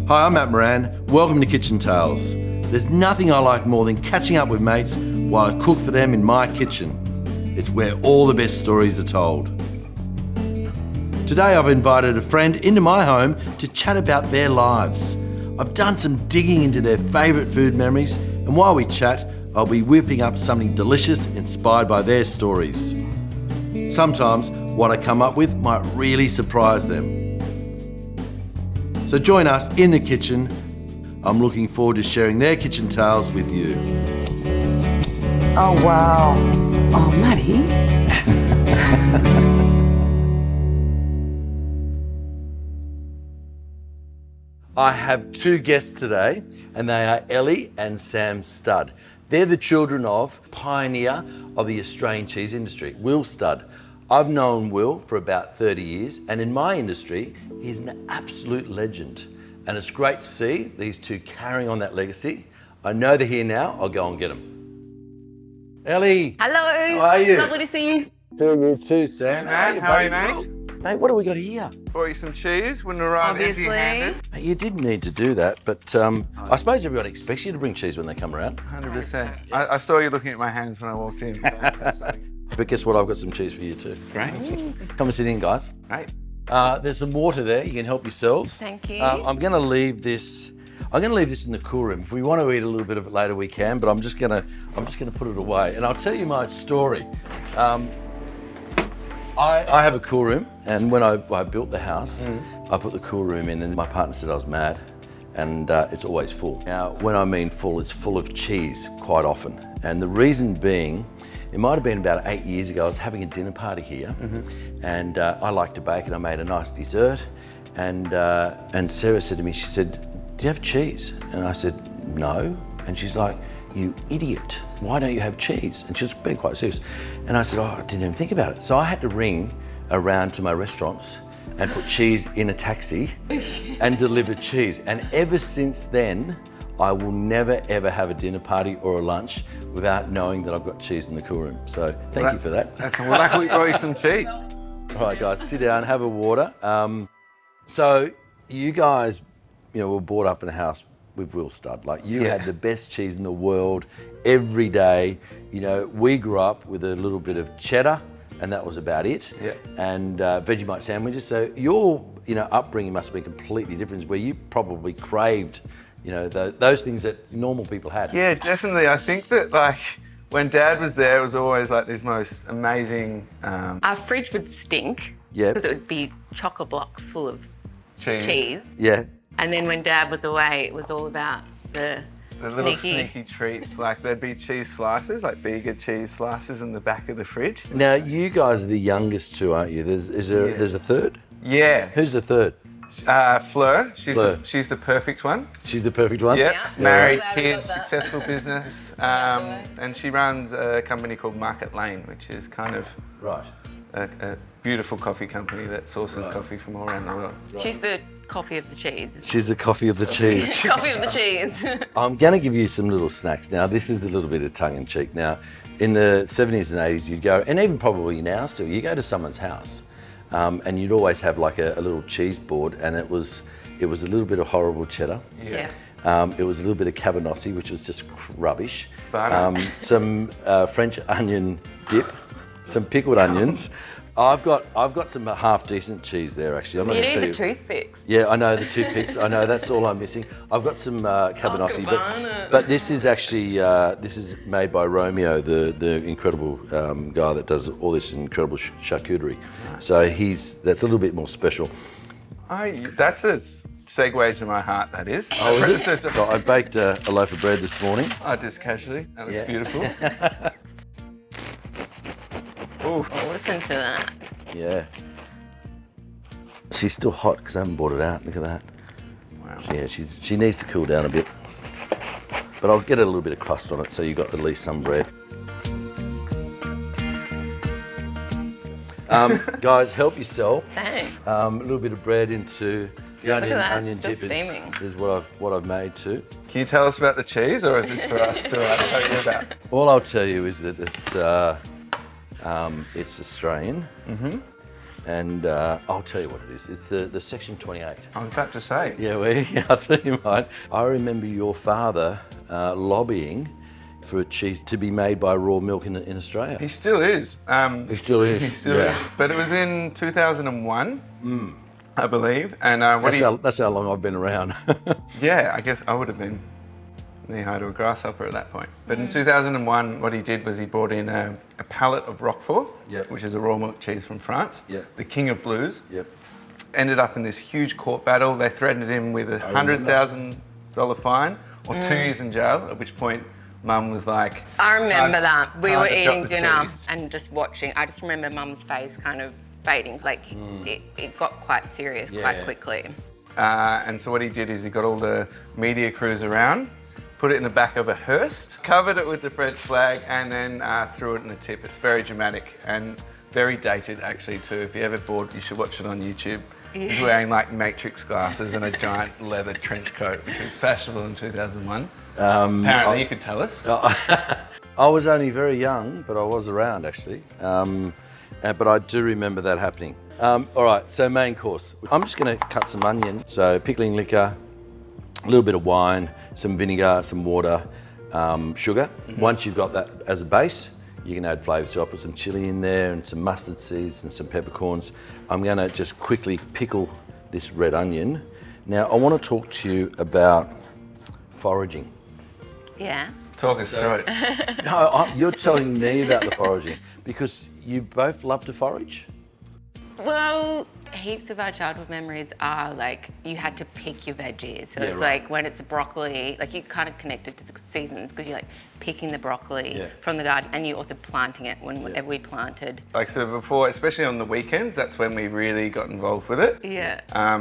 Hi, I'm Matt Moran. Welcome to Kitchen Tales. There's nothing I like more than catching up with mates while I cook for them in my kitchen. It's where all the best stories are told. Today I've invited a friend into my home to chat about their lives. I've done some digging into their favourite food memories, and while we chat, I'll be whipping up something delicious inspired by their stories. Sometimes what I come up with might really surprise them. So join us in the kitchen. I'm looking forward to sharing their kitchen tales with you. Oh, wow. Oh, Maddie. I have two guests today, and they are Ellie and Sam Studd. They're the children of pioneer of the Australian cheese industry, Will Studd. I've known Will for about 30 years, and in my industry, he's an absolute legend. And it's great to see these two carrying on that legacy. I know they're here now. I'll go and get them. Ellie. Hello. How are you? Lovely to see you. You too, Sam. Matt, how are you, mate? Mate, what have we got here? Brought you some cheese. Wouldn't arrive empty-handed. You did need to do that, but I suppose everybody expects you to bring cheese when they come around. 100%. I saw you looking at my hands when I walked in. But guess what? I've got some cheese for you too. Great. Come and sit in, guys. Great. There's some water there. You can help yourselves. Thank you. I'm going to leave this. I'm going to leave this in the cool room. If we want to eat a little bit of it later, we can. But I'm just going to put it away, and I'll tell you my story. I have a cool room, and when I built the house, I put the cool room in, and my partner said I was mad, and it's always full. Now, when I mean full, it's full of cheese quite often, and the reason being, it might have been about 8 years ago, I was having a dinner party here, and I like to bake, and I made a nice dessert, and Sarah said to me, she said, "Do you have cheese?" And I said, "No," and she's like, "You idiot, why don't you have cheese?" And she was being quite serious. And I said, "Oh, I didn't even think about it." So I had to ring around to my restaurants and put cheese in a taxi and deliver cheese. And ever since then, I will never ever have a dinner party or a lunch without knowing that I've got cheese in the cool room. So thank you for that. That's lucky we brought you some cheese. All right, guys, sit down, have a water. So you guys, were brought up in a house with Will Studd. Like, you had the best cheese in the world every day. We grew up with a little bit of cheddar, and that was about it. Yeah. And Vegemite sandwiches. So your, upbringing must be completely different, where you probably craved, those things that normal people had. Yeah, definitely. I think that when Dad was there, it was always like this most amazing Our fridge would stink. Yeah. Because it would be chock-a-block full of cheese. cheese. Yeah. And then when Dad was away, it was all about the little sneaky treats. Like, there'd be cheese slices, like bigger cheese slices in the back of the fridge. Now, you guys are the youngest two, aren't you? There's a third? Yeah. Who's the third? Fleur. Fleur. She's the perfect one. She's the perfect one? Yep. Yeah. Married, Glad we got kids, that. successful business. And she runs a company called Market Lane, which is kind of Right. a beautiful coffee company that sources coffee from all around the world. She's the coffee of the cheese. She's the coffee of the cheese. Coffee of the cheese. I'm going to give you some little snacks. Now, this is a little bit of tongue-in-cheek. Now, in the 70s and 80s, you'd go, and even probably now still, you go to someone's house, and you'd always have like a little cheese board, and it was a little bit of horrible cheddar. Yeah. It was a little bit of cabanossi, which was just rubbish. Butter. Some French onion dip, some pickled onions. I've got some half decent cheese there, actually. I'm not You going to need tell the you. toothpicks. Yeah, I know, the toothpicks. I know, that's all I'm missing. I've got some cabanossi, Cabana. but this is actually this is made by Romeo, the incredible guy that does all this incredible charcuterie. So that's a little bit more special. That's a segue to my heart, that is. Oh, is it? So I baked a loaf of bread this morning. Just casually. That looks Yeah. beautiful. Ooh. Oh, listen to that. Yeah. She's still hot because I haven't brought it out. Look at that. Wow. Yeah, she needs to cool down a bit. But I'll get a little bit of crust on it so you've got at least some bread. Guys, help yourself. Thanks. A little bit of bread into the Look at that, onion it's dip still steaming. is what I've made too. Can you tell us about the cheese, or is this for us to tell you about? All I'll tell you is that it's Australian. And I'll tell you what it is. It's the Section 28. I was about to say. Yeah, I'll tell you mine. I remember your father lobbying for a cheese to be made by raw milk in Australia. He still is. He still is. He still is. But it was in 2001, I believe. And that's how long I've been around. Yeah, I guess I would have been knee-high to a grasshopper at that point. But in 2001, what he did was he brought in a pallet of Roquefort, which is a raw milk cheese from France, the king of blues. Ended up in this huge court battle. They threatened him with a $100,000 fine or 2 years in jail, at which point Mum was like... I remember that. We were eating dinner and just watching. I just remember Mum's face kind of fading. Like, it got quite serious quite quickly. And so what he did is he got all the media crews around, put it in the back of a hearse, covered it with the French flag, and then threw it in the tip. It's very dramatic and very dated, actually, too. If you're ever bored, you should watch it on YouTube. He's wearing like Matrix glasses and a giant leather trench coat, which was fashionable in 2001. Apparently, you could tell us. I was only very young, but I was around actually. But I do remember that happening. All right, so main course. I'm just going to cut some onion. So pickling liquor, a little bit of wine, some vinegar, some water, sugar. Once you've got that as a base, you can add flavours. So I'll put some chilli in there and some mustard seeds and some peppercorns. I'm going to just quickly pickle this red onion. Now, I want to talk to you about foraging. Yeah. Talk us through it. No, you're telling me about the foraging because you both love to forage? Well, heaps of our childhood memories are like you had to pick your veggies. So it's like when it's broccoli, like you kind of connected to the seasons because you're like picking the broccoli from the garden and you also planting it whenever we planted. Like so before, especially on the weekends, that's when we really got involved with it. Yeah.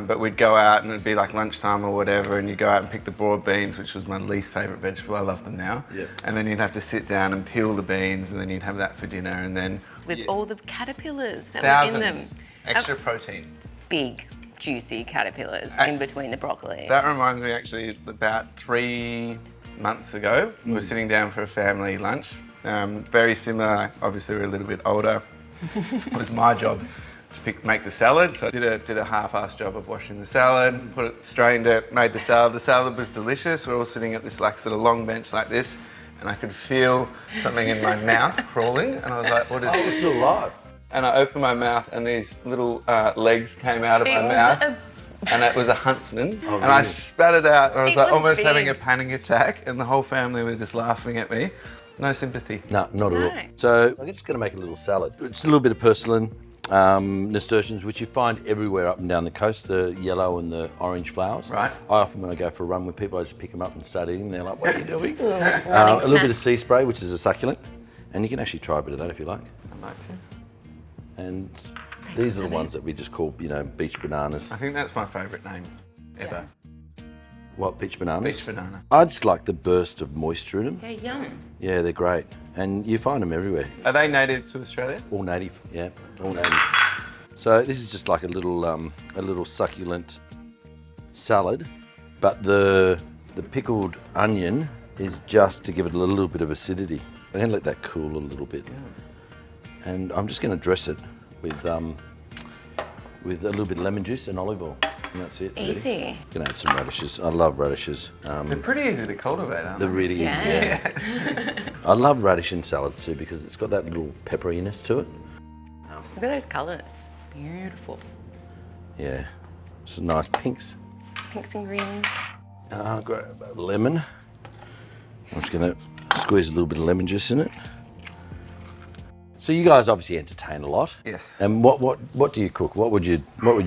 But we'd go out and it'd be like lunchtime or whatever and you'd go out and pick the broad beans, which was my least favourite vegetable. I love them now. Yeah. And then you'd have to sit down and peel the beans and then you'd have that for dinner and then... With all the caterpillars that were in them. Extra protein. Big, juicy caterpillars in between the broccoli. That reminds me actually, about 3 months ago, we were sitting down for a family lunch. Very similar, obviously we're a little bit older. It was my job to make the salad. So I did a half-assed job of washing the salad, strained it, made the salad. The salad was delicious. We're all sitting at this like sort of long bench like this, and I could feel something in my mouth crawling, and I was like, what is this? It's still alive. And I opened my mouth and these little legs came out of my mouth. And it was a huntsman. Oh, and really? I spat it out and I was like almost having a panic attack and the whole family were just laughing at me. No sympathy. No, not at all. So I'm just going to make a little salad. It's a little bit of purslane, nasturtiums, which you find everywhere up and down the coast, the yellow and the orange flowers. Right. I often, when I go for a run with people, I just pick them up and start eating. They're like, what are you doing? A little bit of sea spray, which is a succulent. And you can actually try a bit of that if you like. I'd like to. And these are the ones that we just call, beach bananas. I think that's my favourite name ever. Yeah. What, beach bananas? Beach banana. I just like the burst of moisture in them. They're yum. Yeah, they're great. And you find them everywhere. Are they native to Australia? All native, yeah, all native. So this is just like a little succulent salad, but the pickled onion is just to give it a little bit of acidity. I'm going to let that cool a little bit. Yeah. And I'm just going to dress it with a little bit of lemon juice and olive oil. And that's it. Easy. I'm going to add some radishes. I love radishes. They're pretty easy to cultivate, aren't they? They're really easy, yeah. I love radish in salads too because it's got that little pepperiness to it. Look at those colours. Beautiful. Yeah. Some nice pinks. Pinks and greens. Grab a lemon. I'm just going to squeeze a little bit of lemon juice in it. So you guys obviously entertain a lot. Yes. And what do you cook? What would you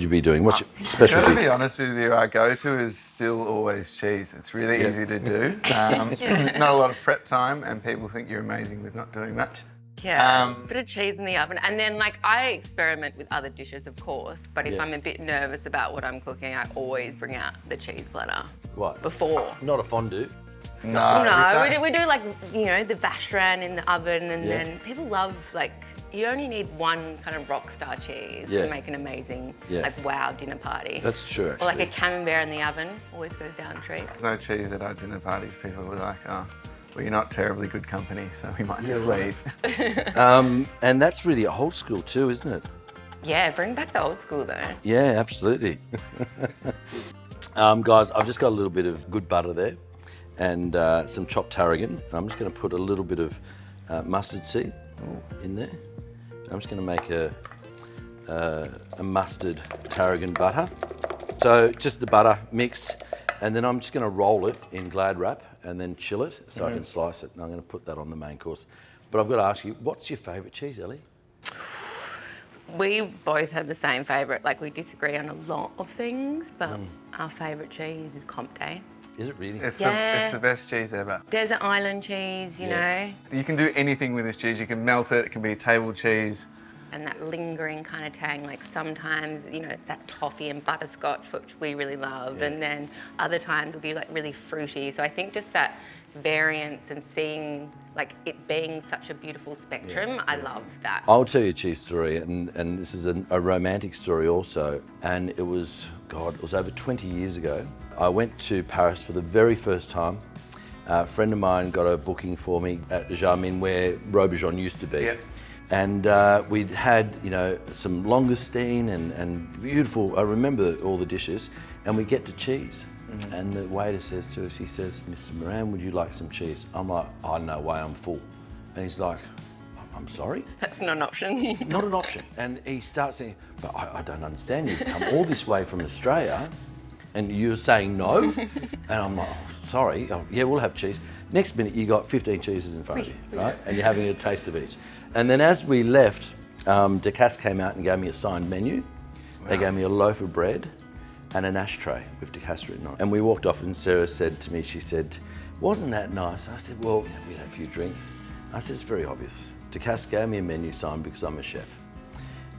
be doing? What's your specialty? To be honest with you, our go-to is still always cheese. It's really easy to do. Not a lot of prep time, and people think you're amazing with not doing much. Yeah, bit of cheese in the oven. And then I experiment with other dishes, of course, but if I'm a bit nervous about what I'm cooking, I always bring out the cheese platter. What? Before. Not a fondue? No, we do like, the vashran in the oven and then people love you only need one kind of rock star cheese to make an amazing, wow dinner party. That's true, actually. Or like a camembert in the oven, always goes down a treat. There's no cheese at our dinner parties. People are like, well, you're not terribly good company, so we might just leave. And that's really old school too, isn't it? Yeah, bring back the old school though. Yeah, absolutely. Guys, I've just got a little bit of good butter there and some chopped tarragon. And I'm just going to put a little bit of mustard seed in there. And I'm just going to make a mustard tarragon butter. So just the butter mixed, and then I'm just going to roll it in Glad wrap and then chill it so I can slice it. And I'm going to put that on the main course. But I've got to ask you, what's your favourite cheese, Ellie? We both have the same favourite. Like, we disagree on a lot of things, but our favourite cheese is Comte. Is it really? It's Yeah. the best cheese ever. Desert island cheese, you know, You can do anything with this cheese. You can melt it. It can be a table cheese. and that lingering kind of tang. Like, sometimes, you know, it's that toffee and butterscotch, which we really love, and then other times it'll be like really fruity. So I think just that variance and seeing like it being such a beautiful spectrum, I love that. I'll tell you a cheese story, and this is a romantic story also. And it was, God, it was over 20 years ago. I went to Paris for the very first time. A friend of mine got a booking for me at Jarmin, where Robichon used to be. Yep. And we'd had, you know, some langoustine and beautiful, I remember all the dishes, and we get to cheese. And the waiter says to us, he says, "Mr. Moran, would you like some cheese?" I'm like, "Oh, no way, I'm full." And he's like, "I'm sorry?" That's not an option. Not an option. And he starts saying, "But I don't understand, you've come all this way from Australia and you're saying no?" And I'm like, "Oh, sorry, oh, yeah, we'll have cheese." Next minute, you got 15 cheeses in front of you, right? And you're having a taste of each. And then as we left, Ducati came out and gave me a signed menu. They gave me a loaf of bread and an ashtray with Ducati written on it. And we walked off, and Sarah said to me, she said, "Wasn't that nice?" I said, "Well, we had a few drinks." I said, "It's very obvious. Ducati gave me a menu signed because I'm a chef.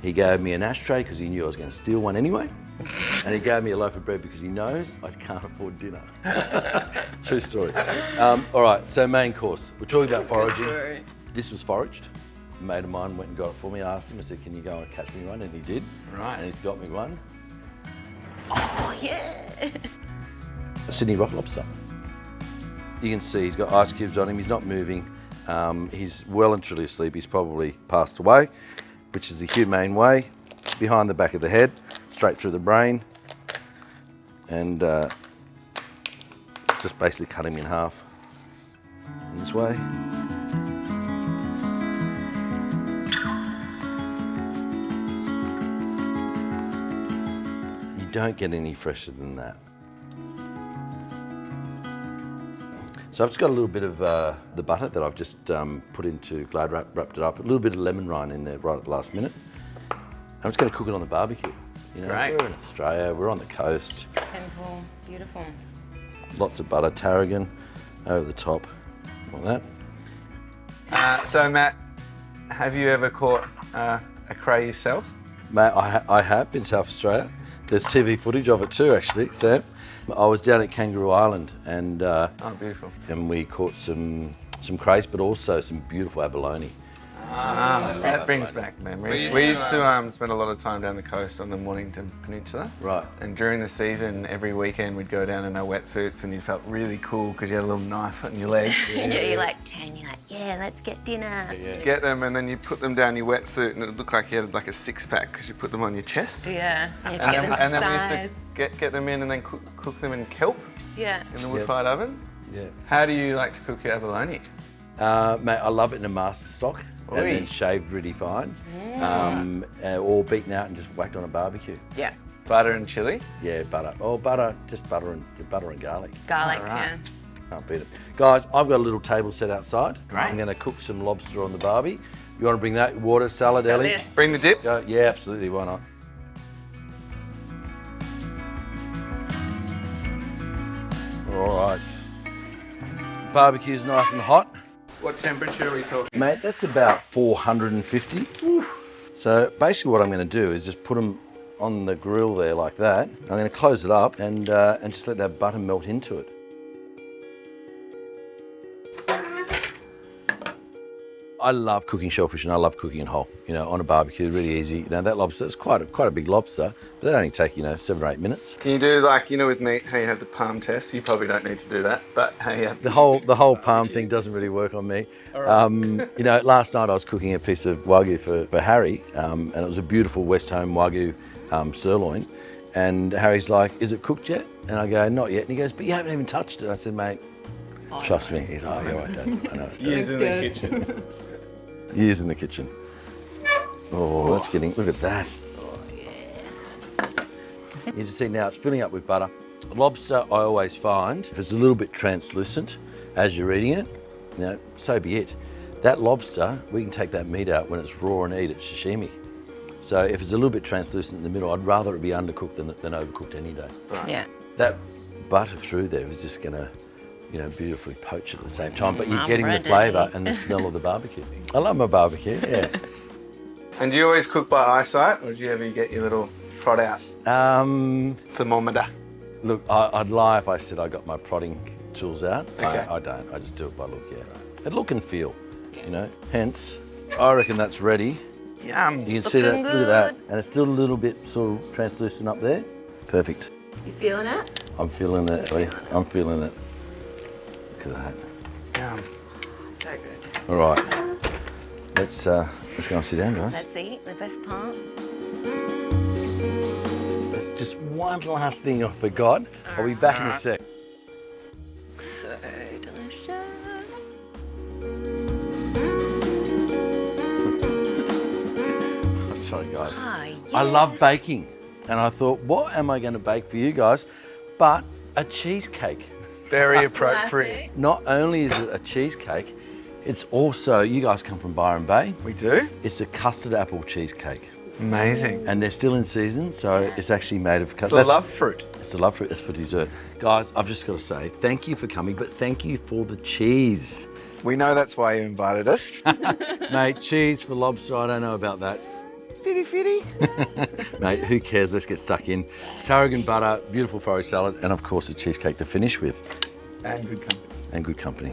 He gave me an ashtray because he knew I was going to steal one anyway. And he gave me a loaf of bread because he knows I can't afford dinner." True story. All right, so main course. We're talking about foraging. This was foraged. A mate of mine went and got it for me. I asked him, I said, "Can you go and catch me one?" And he did. Right. And he's got me one. Oh, yeah. A Sydney rock lobster. You can see he's got ice cubes on him. He's not moving. He's well and truly asleep. He's probably passed away, which is the humane way. Behind the back of the head, straight through the brain, and just basically cut him in half in this way. You don't get any fresher than that. So I've just got a little bit of the butter that I've just put into Glad wrap, wrapped it up, a little bit of lemon rind in there right at the last minute. I'm just going to cook it on the barbecue. You know, Great. We're in Australia, we're on the coast. Simple, beautiful. Lots of butter, tarragon over the top, like that. So Matt, have you ever caught a cray yourself? Mate, I have in South Australia. There's TV footage of it too, actually, Sam. I was down at Kangaroo Island, and Oh, beautiful. and we caught some crays, but also some beautiful abalone. That brings back memories. We used to spend a lot of time down the coast on the Mornington Peninsula. Right. And during the season, every weekend we'd go down in our wetsuits, and you felt really cool because you had a little knife on your leg. Yeah, you're like 10, you're like, yeah, let's get dinner. You get them, and then you put them down your wetsuit, and it looked like you had like a six-pack because you put them on your chest. Yeah, you have to get them And then we size. used to get them in and then cook them in kelp Yeah. in the wood-fired oven. Yeah. How do you like to cook your abalone? Mate, I love it in a master stock, and Oi. then shaved really fine, or beaten out and just whacked on a barbecue. Yeah. Butter and chili? Yeah, butter. Oh, butter, just butter and garlic. Garlic, Alright. yeah. Can't beat it. Guys, I've got a little table set outside. Great. I'm going to cook some lobster on the barbie. You want to bring that water salad, Ellie? this. Bring the dip. Go. Yeah, absolutely. Why not? All right. Barbecue's nice and hot. What temperature are we talking? Mate, that's about 450. So basically what I'm going to do is just put them on the grill there like that. I'm going to close it up and just let that butter melt into it. I love cooking shellfish and I love cooking it whole. You know, on a barbecue, really easy. You know, that lobster, it's quite a big lobster, but they only take, 7 or 8 minutes. Can you do like, with meat, how you have the palm test? You probably don't need to do that, but how you have The whole palm thing doesn't really work on me. Right. Last night I was cooking a piece of Wagyu for Harry, and it was a beautiful Westholme Wagyu sirloin. And Harry's like, is it cooked yet? And I go, not yet. And he goes, but you haven't even touched it. I said, mate, trust me. He's like, yeah, I don't. I know. Years in the kitchen. Years in the kitchen. Oh, that's look at that. Oh, yeah. You just see now it's filling up with butter. Lobster, I always find, if it's a little bit translucent as you're eating it, so be it. That lobster, we can take that meat out when it's raw and eat it sashimi. So if it's a little bit translucent in the middle, I'd rather it be undercooked than overcooked any day. Right. Yeah. That butter through there is just gonna, beautifully poach it at the same time, but you're getting the flavour and the smell of the barbecue. I love my barbecue, yeah. And do you always cook by eyesight, or do you ever get your little prod out? Thermometer. Look, I'd lie if I said I got my prodding tools out. Okay. I don't. I just do it by look, yeah. And look and feel, Hence, I reckon that's ready. Yum. You can see that, Looking look at that. good. And it's still a little bit sort of translucent up there. Perfect. You feeling it? I'm feeling it, buddy. I'm feeling it. Look at that. Yum. So good. All right. Let's go and sit down, guys. Let's eat the best part. There's just one last thing I forgot. I'll be back in a sec. So delicious. Sorry, guys. Oh, yeah. I love baking. And I thought, what am I going to bake for you guys? But a cheesecake. Very appropriate. Not only is it a cheesecake, it's also, you guys come from Byron Bay. We do? It's a custard apple cheesecake. Amazing. And they're still in season, so it's actually made of It's the love fruit. It's the love fruit, it's for dessert. Guys, I've just got to say, thank you for coming, but thank you for the cheese. We know that's why you invited us. Mate, cheese for lobster, I don't know about that. Fitty. Mate, who cares? Let's get stuck in. Tarragon butter, beautiful forage salad, and of course a cheesecake to finish with. And good company. And good company.